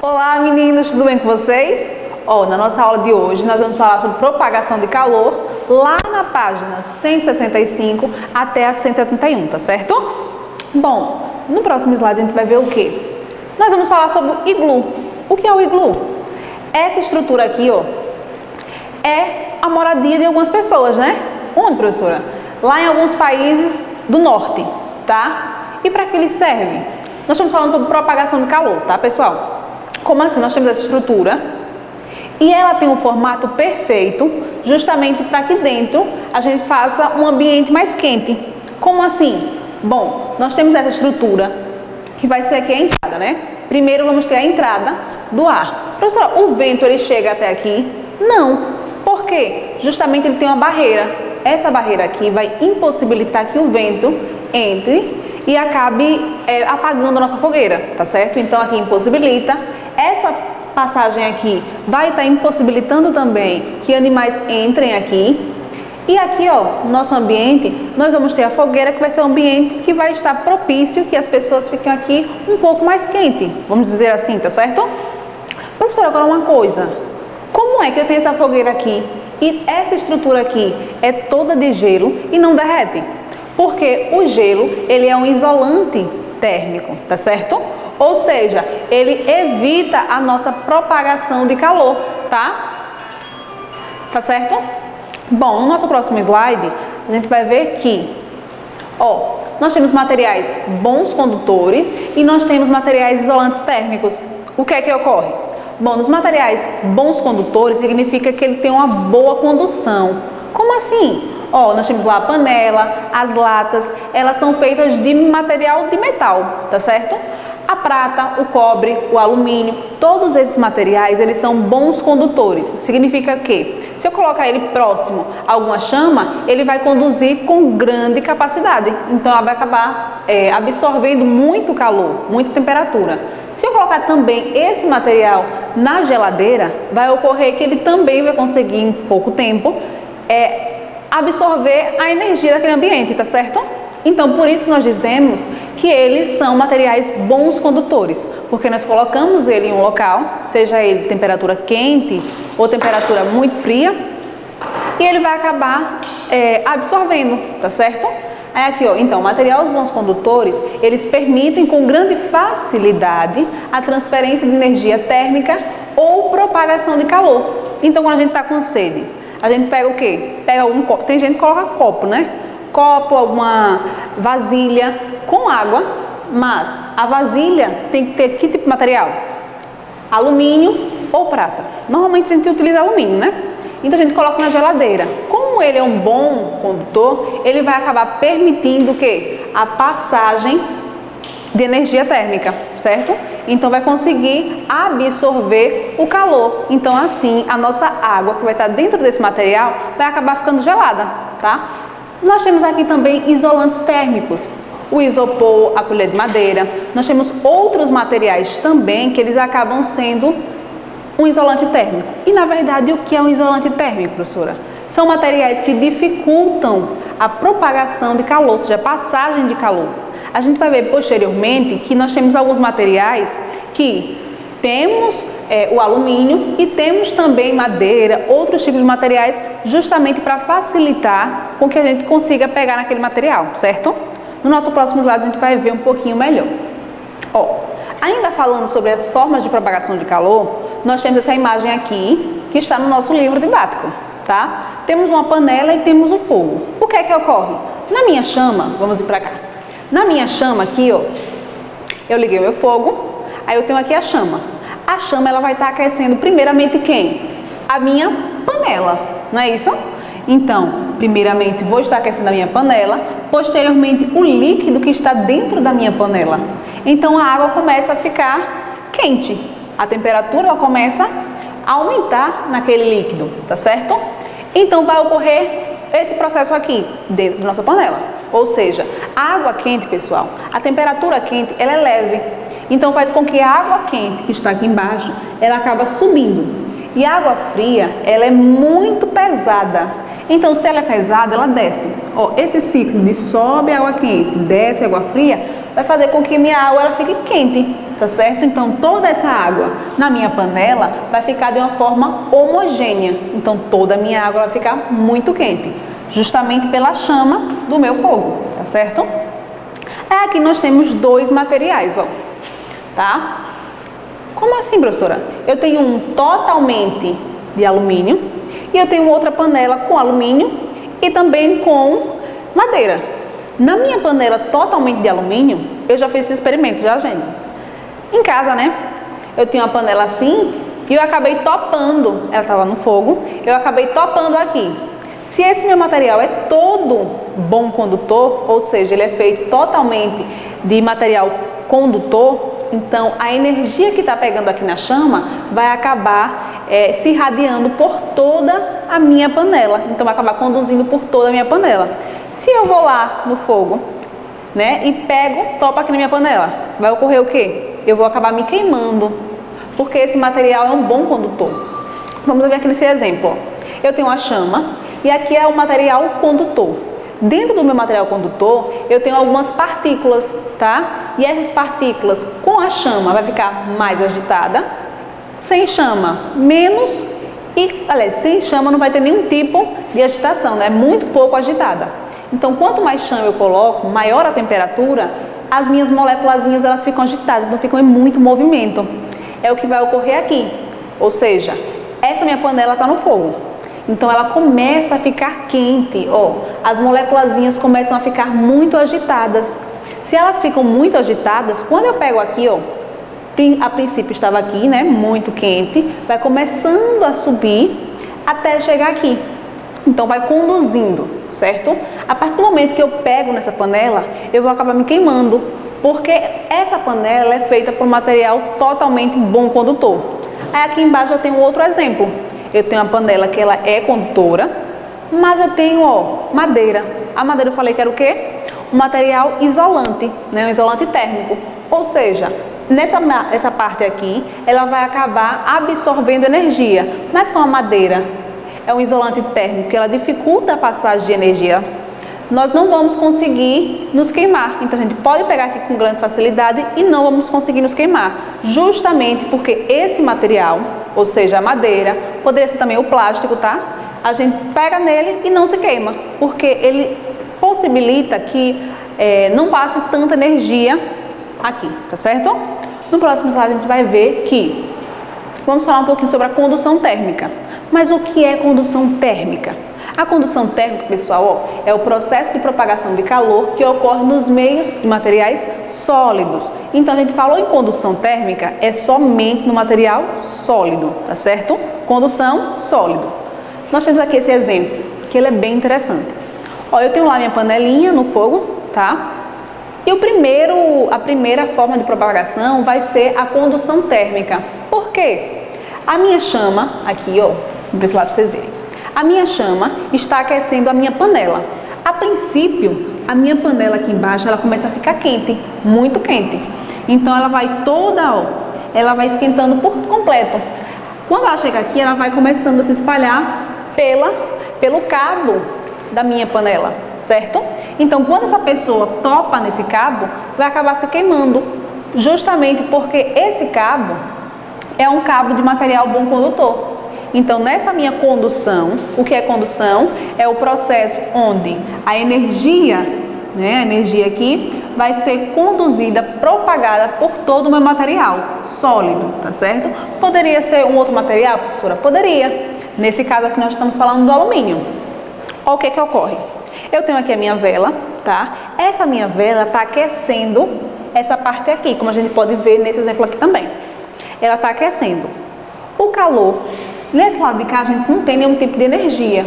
Olá meninos, tudo bem com vocês? Na nossa aula de hoje nós vamos falar sobre propagação de calor lá na página 165 até a 171, tá certo? Bom, no próximo slide a gente vai ver o quê? Nós vamos falar sobre o iglu. O que é o iglu? Essa estrutura aqui, é a moradia de algumas pessoas, né? Onde, professora? Lá em alguns países do norte, tá? E para que ele serve? Nós estamos falando sobre propagação de calor, tá, pessoal? Como assim? Nós temos essa estrutura e ela tem um formato perfeito justamente para que dentro a gente faça um ambiente mais quente. Como assim? Bom, nós temos essa estrutura que vai ser aqui a entrada, né? Primeiro vamos ter a entrada do ar. Professora, o vento ele chega até aqui? Não. Por quê? Justamente ele tem uma barreira. Essa barreira aqui vai impossibilitar que o vento entre e acabe apagando a nossa fogueira, tá certo? Então aqui impossibilita. Essa passagem aqui vai estar impossibilitando também que animais entrem aqui. E aqui, no nosso ambiente, nós vamos ter a fogueira, que vai ser um ambiente que vai estar propício que as pessoas fiquem aqui um pouco mais quente, vamos dizer assim, tá certo? Professora, agora uma coisa, como é que eu tenho essa fogueira aqui e essa estrutura aqui é toda de gelo e não derrete? Porque o gelo, ele é um isolante térmico, tá certo? Ou seja, ele evita a nossa propagação de calor, tá? Tá certo? Bom, no nosso próximo slide, a gente vai ver que, nós temos materiais bons condutores e nós temos materiais isolantes térmicos. O que é que ocorre? Bom, nos materiais bons condutores significa que ele tem uma boa condução. Como assim? Nós temos lá a panela, as latas, elas são feitas de material de metal, tá certo? A prata, o cobre, o alumínio, todos esses materiais, eles são bons condutores. Significa que, se eu colocar ele próximo a alguma chama, ele vai conduzir com grande capacidade. Então, ela vai acabar absorvendo muito calor, muita temperatura. Se eu colocar também esse material na geladeira, vai ocorrer que ele também vai conseguir, em pouco tempo, absorver a energia daquele ambiente, tá certo? Então, por isso que nós dizemos que eles são materiais bons condutores, porque nós colocamos ele em um local, seja ele de temperatura quente ou temperatura muito fria, e ele vai acabar absorvendo, tá certo? Aí aqui, então, materiais bons condutores, eles permitem com grande facilidade a transferência de energia térmica ou propagação de calor. Então, quando a gente está com sede, a gente pega o quê? Pega algum copo, tem gente que coloca copo, né? Copo, alguma vasilha com água, mas a vasilha tem que ter que tipo de material? Alumínio ou prata. Normalmente a gente utiliza alumínio, né? Então a gente coloca na geladeira. Como ele é um bom condutor, ele vai acabar permitindo o quê? A passagem de energia térmica, certo? Então vai conseguir absorver o calor. Então assim, a nossa água que vai estar dentro desse material vai acabar ficando gelada, tá? Nós temos aqui também isolantes térmicos, o isopor, a colher de madeira. Nós temos outros materiais também que eles acabam sendo um isolante térmico. E na verdade, o que é um isolante térmico, professora? São materiais que dificultam a propagação de calor, ou seja, a passagem de calor. A gente vai ver posteriormente que nós temos alguns materiais que temos o alumínio e temos também madeira, outros tipos de materiais, justamente para facilitar com que a gente consiga pegar naquele material, certo? No nosso próximo slide a gente vai ver um pouquinho melhor. Ainda falando sobre as formas de propagação de calor, nós temos essa imagem aqui, que está no nosso livro didático, tá? Temos uma panela e temos um fogo. O que é que ocorre? Na minha chama, vamos ir para cá. Na minha chama aqui, eu liguei o meu fogo, aí eu tenho aqui a chama. A chama, ela vai estar aquecendo primeiramente quem? A minha panela, não é isso? Então, primeiramente vou estar aquecendo a minha panela, posteriormente o líquido que está dentro da minha panela. Então a água começa a ficar quente, a temperatura ela começa a aumentar naquele líquido, tá certo? Então vai ocorrer esse processo aqui dentro da nossa panela. Ou seja, a água quente, pessoal, a temperatura quente, ela é leve. Então faz com que a água quente que está aqui embaixo, ela acaba subindo. E a água fria, ela é muito pesada. Então, se ela é pesada, ela desce. Ó, esse ciclo de sobe água quente, desce água fria, vai fazer com que minha água ela fique quente, tá certo? Então, toda essa água na minha panela vai ficar de uma forma homogênea. Então, toda a minha água vai ficar muito quente, justamente pela chama do meu fogo, tá certo? Aqui nós temos dois materiais, ó, tá? Como assim, professora? Eu tenho um totalmente de alumínio e eu tenho outra panela com alumínio e também com madeira. Na minha panela totalmente de alumínio, eu já fiz esse experimento, já, gente. Em casa, né? Eu tinha uma panela assim e eu acabei topando, ela estava no fogo, eu acabei topando aqui. Se esse meu material é todo bom condutor, ou seja, ele é feito totalmente de material condutor, então a energia que está pegando aqui na chama vai acabar se irradiando por toda a minha panela, então vai acabar conduzindo por toda a minha panela. Se eu vou lá no fogo, né, e pego, topo aqui na minha panela, vai ocorrer o quê? Eu vou acabar me queimando, porque esse material é um bom condutor. Vamos ver aqui nesse exemplo, ó. Eu tenho a chama e aqui é o material condutor. Dentro do meu material condutor, eu tenho algumas partículas, tá? E essas partículas com a chama vai ficar mais agitada, sem chama menos e, aliás, sem chama não vai ter nenhum tipo de agitação, né? Muito pouco agitada. Então, quanto mais chama eu coloco, maior a temperatura, as minhas moléculazinhas elas ficam agitadas, não ficam em muito movimento. É o que vai ocorrer aqui. Ou seja, essa minha panela está no fogo. Então ela começa a ficar quente, ó, as moléculazinhas começam a ficar muito agitadas. Se elas ficam muito agitadas, quando eu pego aqui, ó, a princípio estava aqui, né, muito quente, vai começando a subir até chegar aqui. Então vai conduzindo, certo? A partir do momento que eu pego nessa panela, eu vou acabar me queimando, porque essa panela é feita por um material totalmente bom condutor. Aí aqui embaixo eu tenho outro exemplo. Eu tenho uma panela que ela é condutora, mas eu tenho, ó, madeira. A madeira eu falei que era o quê? Um material isolante, né? Um isolante térmico. Ou seja, nessa parte aqui, ela vai acabar absorvendo energia. Mas com a madeira, é um isolante térmico que ela dificulta a passagem de energia, nós não vamos conseguir nos queimar. Então a gente pode pegar aqui com grande facilidade e não vamos conseguir nos queimar, justamente porque esse material, ou seja, a madeira, poderia ser também o plástico, tá? A gente pega nele e não se queima, porque ele possibilita que não passe tanta energia aqui, tá certo? No próximo slide a gente vai ver que vamos falar um pouquinho sobre a condução térmica. Mas o que é condução térmica? A condução térmica, pessoal, ó, é o processo de propagação de calor que ocorre nos meios de materiais sólidos. Então, a gente falou em condução térmica, é somente no material sólido, tá certo? Condução sólido. Nós temos aqui esse exemplo, que ele é bem interessante. Ó, eu tenho lá minha panelinha no fogo, tá? E a primeira forma de propagação vai ser a condução térmica. Por quê? A minha chama, aqui, ó, vou para esse lado para vocês verem. A minha chama está aquecendo a minha panela. A princípio, a minha panela aqui embaixo, ela começa a ficar quente, muito quente. Então, ela vai toda, ó, ela vai esquentando por completo. Quando ela chega aqui, ela vai começando a se espalhar pelo cabo da minha panela, certo? Então, quando essa pessoa topa nesse cabo, vai acabar se queimando, justamente porque esse cabo é um cabo de material bom condutor. Então, nessa minha condução, o que é condução? É o processo onde a energia, né, a energia aqui, vai ser conduzida, propagada por todo o meu material sólido, tá certo? Poderia ser um outro material, professora? Poderia. Nesse caso aqui nós estamos falando do alumínio. Olha o que ocorre. Eu tenho aqui a minha vela, tá? Essa minha vela está aquecendo essa parte aqui, como a gente pode ver nesse exemplo aqui também. Ela está aquecendo. O calor, nesse lado de cá a gente não tem nenhum tipo de energia.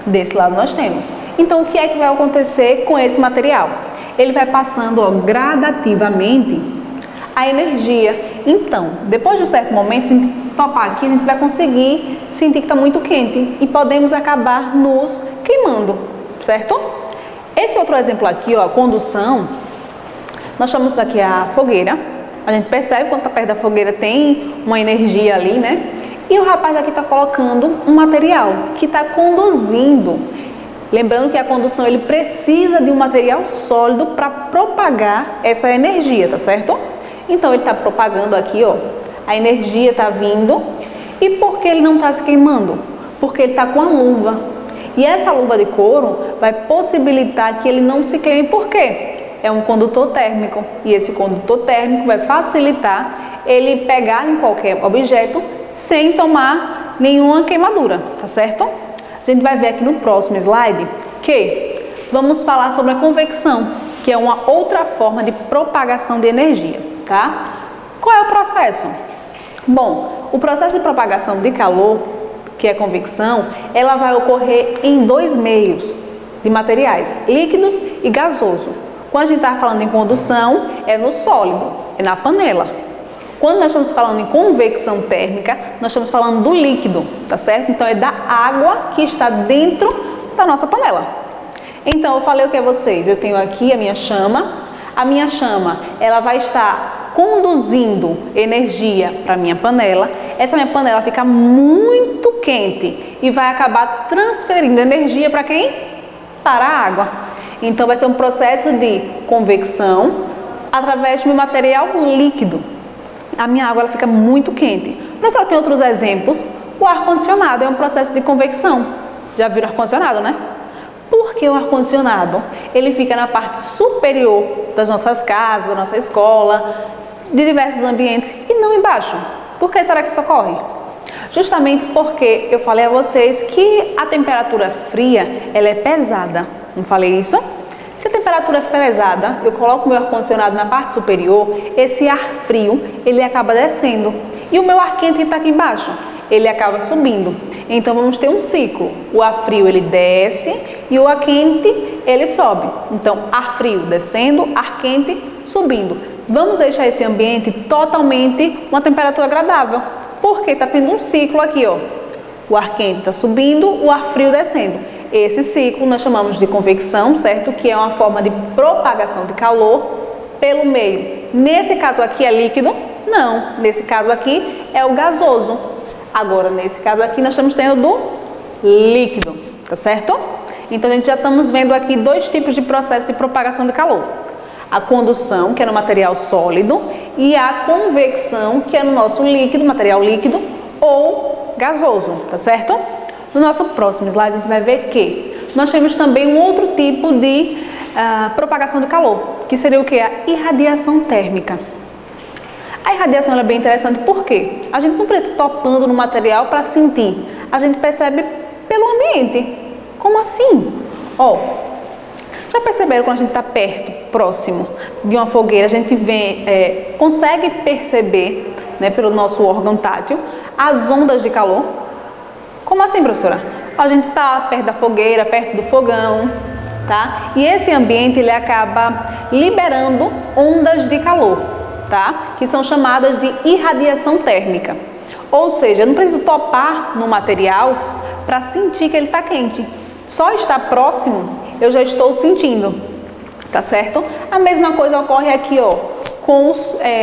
Desse lado nós temos. Então o que é que vai acontecer com esse material? Ele vai passando, ó, gradativamente a energia. Então, depois de um certo momento, a gente topar aqui, a gente vai conseguir sentir que está muito quente e podemos acabar nos queimando, certo? Esse outro exemplo aqui, ó, a condução, nós chamamos daqui a fogueira. A gente percebe quando está perto da fogueira tem uma energia ali, né? E o rapaz aqui está colocando um material que está conduzindo. Lembrando que a condução ele precisa de um material sólido para propagar essa energia, tá certo? Então ele está propagando aqui, ó, a energia está vindo. E por que ele não está se queimando? Porque ele está com a luva. E essa luva de couro vai possibilitar que ele não se queime. Por quê? É um condutor térmico. E esse condutor térmico vai facilitar ele pegar em qualquer objeto sem tomar nenhuma queimadura, tá certo? A gente vai ver aqui no próximo slide que vamos falar sobre a convecção, que é uma outra forma de propagação de energia, tá? Qual é o processo? Bom, o processo de propagação de calor, que é a convecção, ela vai ocorrer em dois meios de materiais, líquidos e gasoso. Quando a gente está falando em condução, é no sólido, é na panela. Quando nós estamos falando em convecção térmica, nós estamos falando do líquido, tá certo? Então é da água que está dentro da nossa panela. Então eu falei o que a vocês, eu tenho aqui a minha chama ela vai estar conduzindo energia para a minha panela. Essa minha panela fica muito quente e vai acabar transferindo energia para quem? Para a água. Então vai ser um processo de convecção através de um material líquido. A minha água ela fica muito quente. Professor, tem outros exemplos. O ar-condicionado é um processo de convecção. Já viram ar-condicionado, né? Porque o ar-condicionado ele fica na parte superior das nossas casas, da nossa escola, de diversos ambientes e não embaixo. Por que será que isso ocorre? Justamente porque eu falei a vocês que a temperatura fria ela é pesada. Não falei isso? Se a temperatura é pesada, eu coloco o meu ar-condicionado na parte superior, esse ar frio, ele acaba descendo. E o meu ar quente que está aqui embaixo, ele acaba subindo. Então, vamos ter um ciclo. O ar frio, ele desce e o ar quente, ele sobe. Então, ar frio descendo, ar quente subindo. Vamos deixar esse ambiente totalmente uma temperatura agradável. Porque está tendo um ciclo aqui, ó. O ar quente está subindo, o ar frio descendo. Esse ciclo nós chamamos de convecção, certo? Que é uma forma de propagação de calor pelo meio. Nesse caso aqui é líquido? Não. Nesse caso aqui é o gasoso. Agora, nesse caso aqui, nós estamos tendo do líquido, tá certo? Então, a gente já estamos vendo aqui dois tipos de processo de propagação de calor. A condução, que é no material sólido, e a convecção, que é no nosso líquido, material líquido ou gasoso, tá certo? No nosso próximo slide, a gente vai ver que nós temos também um outro tipo de propagação de calor, que seria o que? A irradiação térmica. A irradiação é bem interessante porque a gente não precisa estar topando no material para sentir, a gente percebe pelo ambiente. Como assim? Ó, já perceberam quando a gente está perto, próximo de uma fogueira, a gente consegue perceber, né, pelo nosso órgão tátil, as ondas de calor? Como assim, professora? A gente está perto da fogueira, perto do fogão, tá? E esse ambiente ele acaba liberando ondas de calor, tá? Que são chamadas de irradiação térmica. Ou seja, eu não preciso topar no material para sentir que ele está quente. Só estar próximo, eu já estou sentindo, tá certo? A mesma coisa ocorre aqui, ó, com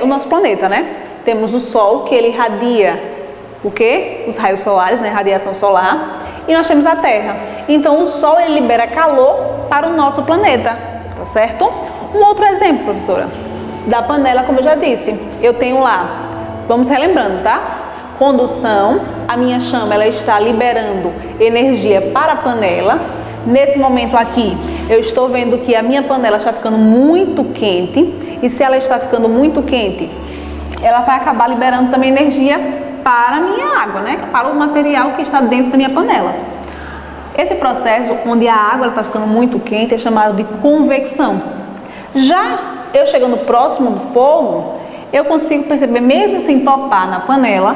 o nosso planeta, né? Temos o Sol, que ele irradia o quê? Os raios solares, né? Radiação solar. E nós temos a Terra. Então, o Sol ele libera calor para o nosso planeta, tá certo? Um outro exemplo, professora, da panela, como eu já disse. Eu tenho lá, vamos relembrando, tá? Condução, a minha chama ela está liberando energia para a panela. Nesse momento aqui, eu estou vendo que a minha panela está ficando muito quente. E se ela está ficando muito quente, ela vai acabar liberando também energia para a minha água, né? Para o material que está dentro da minha panela. Esse processo, onde a água está ficando muito quente, é chamado de convecção. Já eu chegando próximo do fogo, eu consigo perceber, mesmo sem topar na panela,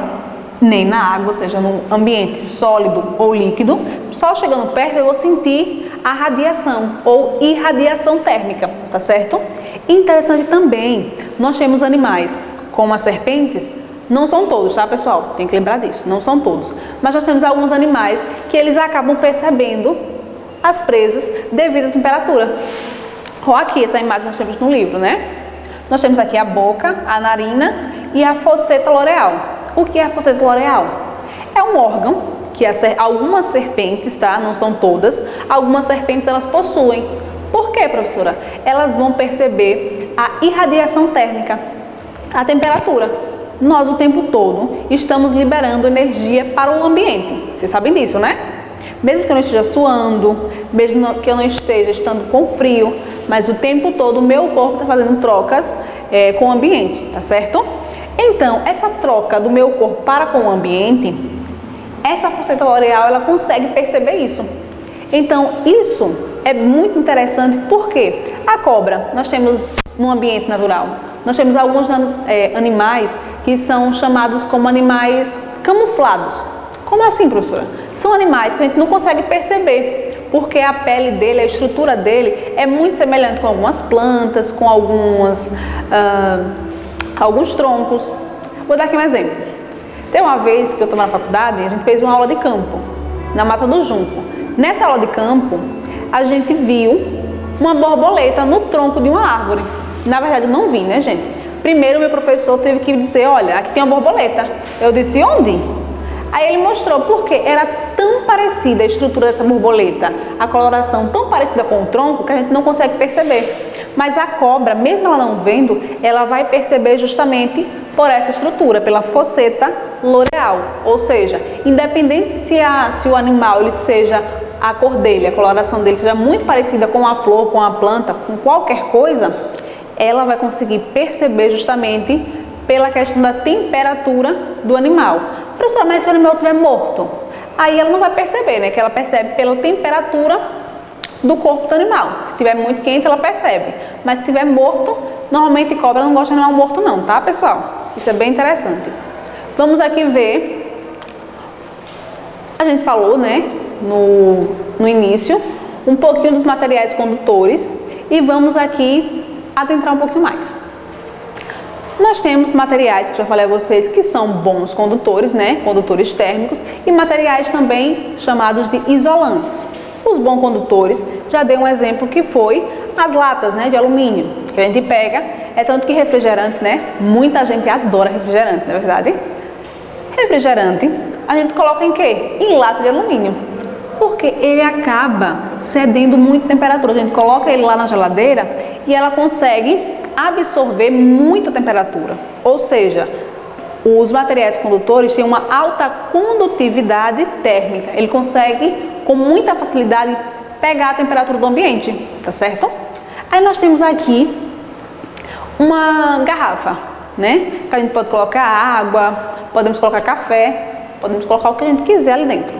nem na água, ou seja, no ambiente sólido ou líquido, só chegando perto eu vou sentir a radiação ou irradiação térmica, tá certo? Interessante também, nós temos animais como as serpentes. Não são todos, tá, pessoal? Tem que lembrar disso, não são todos. Mas nós temos alguns animais que eles acabam percebendo as presas devido à temperatura. Olha aqui, essa imagem nós temos no livro, né? Nós temos aqui a boca, a narina e a fosseta loreal. O que é a fosseta loreal? um órgão que algumas serpentes, tá? Não são todas, algumas serpentes elas possuem. Por quê, professora? Elas vão perceber a irradiação térmica, a temperatura. Nós o tempo todo estamos liberando energia para o ambiente. Vocês sabem disso, né? Mesmo que eu não esteja suando, mesmo que eu não esteja estando com frio, mas o tempo todo o meu corpo está fazendo trocas com o ambiente, tá certo? Então, essa troca do meu corpo para com o ambiente, essa fosseta L'Oréal, ela consegue perceber isso. Então, isso é muito interessante porque a cobra, nós temos no ambiente natural, nós temos alguns animais que são chamados como animais camuflados. Como assim, professora? São animais que a gente não consegue perceber, porque a pele dele, a estrutura dele é muito semelhante com algumas plantas, com alguns troncos. Vou dar aqui um exemplo. Tem uma vez que eu estava na faculdade, a gente fez uma aula de campo, na Mata do Junco. Nessa aula de campo, a gente viu uma borboleta no tronco de uma árvore. Na verdade, eu não vi, né, gente? Primeiro, meu professor teve que dizer, olha, aqui tem uma borboleta. Eu disse, onde? Aí ele mostrou, porque era tão parecida a estrutura dessa borboleta, a coloração tão parecida com o tronco, que a gente não consegue perceber. Mas a cobra, mesmo ela não vendo, ela vai perceber justamente por essa estrutura, pela fosseta L'Oréal. Ou seja, independente se o animal ele seja a cor dele, a coloração dele seja muito parecida com a flor, com a planta, com qualquer coisa, ela vai conseguir perceber justamente pela questão da temperatura do animal. Professora, mas se o animal estiver morto, aí ela não vai perceber, né? Que ela percebe pela temperatura do corpo do animal. Se estiver muito quente, ela percebe. Mas se estiver morto, normalmente cobra não gosta de animal morto não, tá, pessoal? Isso é bem interessante. Vamos aqui ver. A gente falou, né, no início, um pouquinho dos materiais condutores e vamos aqui adentrar um pouquinho mais. Nós temos materiais, que eu já falei a vocês, que são bons condutores, né, condutores térmicos, e materiais também chamados de isolantes. Os bons condutores, já dei um exemplo que foi as latas, né, de alumínio, que a gente pega, é tanto que refrigerante, né, muita gente adora refrigerante, não é verdade? Refrigerante, a gente coloca em quê? Em lata de alumínio, porque ele acaba cedendo muita temperatura. A gente coloca ele lá na geladeira e ela consegue absorver muita temperatura. Ou seja, os materiais condutores têm uma alta condutividade térmica. Ele consegue, com muita facilidade, pegar a temperatura do ambiente, tá certo? Aí nós temos aqui uma garrafa, né? Que a gente pode colocar água, podemos colocar café, podemos colocar o que a gente quiser ali dentro.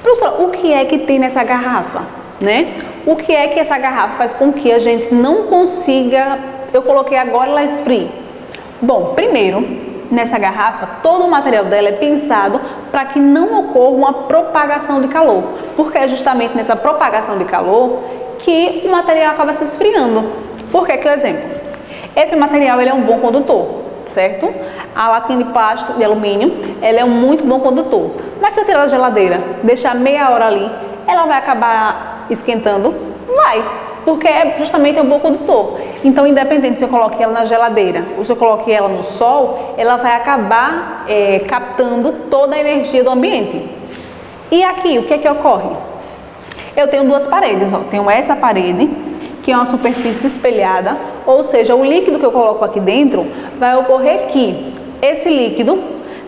Professora, o que é que tem nessa garrafa, né? O que é que essa garrafa faz com que a gente não consiga... Eu coloquei agora e ela esfrie. Bom, primeiro, nessa garrafa, todo o material dela é pensado para que não ocorra uma propagação de calor, porque é justamente nessa propagação de calor que o material acaba se esfriando. Por que o exemplo? Esse material ele é um bom condutor, certo? A latinha de plástico, de alumínio, ela é um muito bom condutor. Mas se eu tirar da geladeira, deixar meia hora ali, ela vai acabar esquentando? Vai, porque é justamente um bom condutor. Então, independente se eu coloque ela na geladeira ou se eu coloque ela no sol, ela vai acabar captando toda a energia do ambiente. E aqui, o que é que ocorre? Eu tenho duas paredes, ó. Tenho essa parede, que é uma superfície espelhada, ou seja, o líquido que eu coloco aqui dentro vai ocorrer que esse líquido,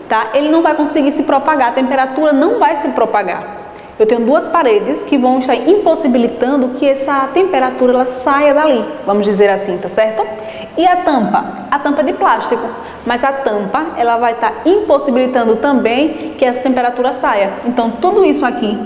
tá, ele não vai conseguir se propagar, a temperatura não vai se propagar. Eu tenho duas paredes que vão estar impossibilitando que essa temperatura ela saia dali, vamos dizer assim, tá certo? E a tampa é de plástico, mas a tampa ela vai estar impossibilitando também que essa temperatura saia. Então tudo isso aqui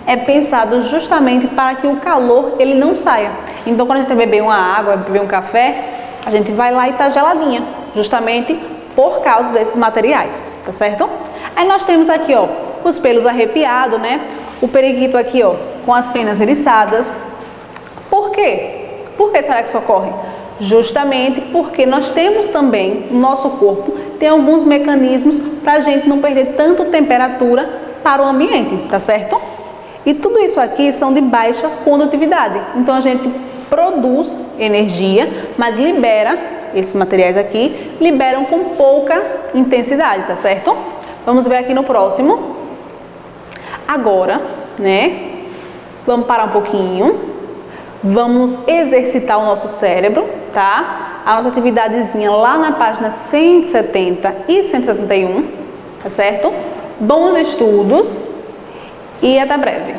é pensado justamente para que o calor ele não saia. Então quando a gente vai beber uma água, beber um café, a gente vai lá e tá geladinha, justamente por causa desses materiais, tá certo? Aí nós temos aqui, ó, os pelos arrepiados, né? O periquito aqui, ó, com as penas eriçadas. Por quê? Por que será que isso ocorre? Justamente porque nós temos também, o nosso corpo tem alguns mecanismos para a gente não perder tanto temperatura para o ambiente, tá certo? E tudo isso aqui são de baixa condutividade. Então a gente produz energia, mas libera, esses materiais aqui, liberam com pouca intensidade, tá certo? Vamos ver aqui no próximo. Agora, né, vamos parar um pouquinho, vamos exercitar o nosso cérebro, tá? A nossa atividadezinha lá na página 170 e 171, tá certo? Bons estudos e até breve!